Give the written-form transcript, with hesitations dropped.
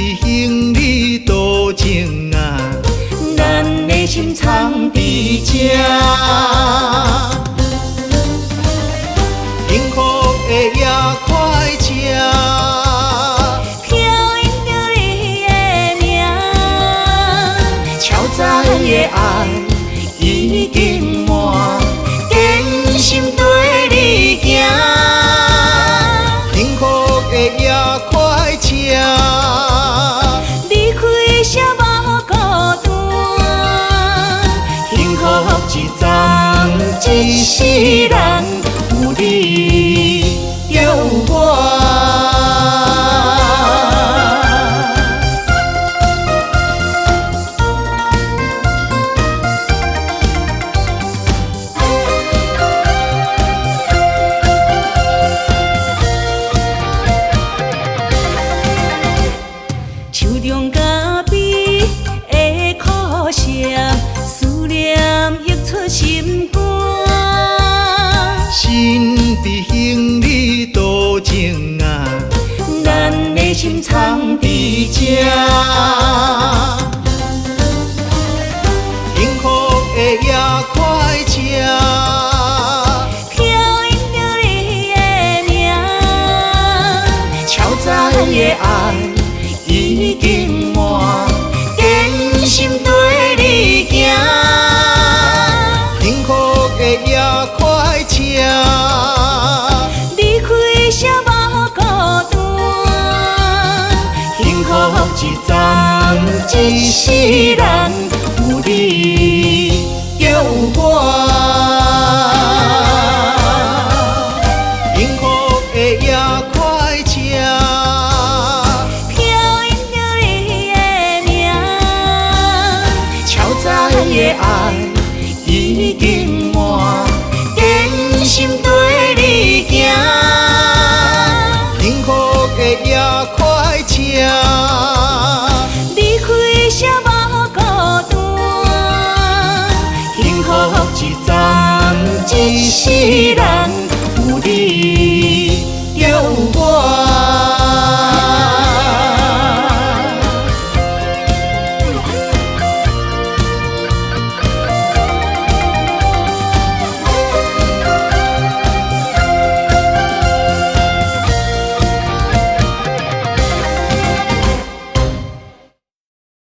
伫行李多情啊，咱的心藏伫这。幸福的也快车，飘引着你的名，超载的爱已经满，坚心对你行。幸福的也快车，离开谁无孤单，幸福一站一世人，有你有我。手中咖啡的苦涩，思念溢出心肝。心伫行李多情啊，咱的心藏伫这。幸福的也快车，飘引着你的名，超载的爱已经满，坚心对你行。幸福的也快车，离开谁无孤单，幸福一站一世人，有你有我。幸福的也快车，飘引着你的名，超载的爱已经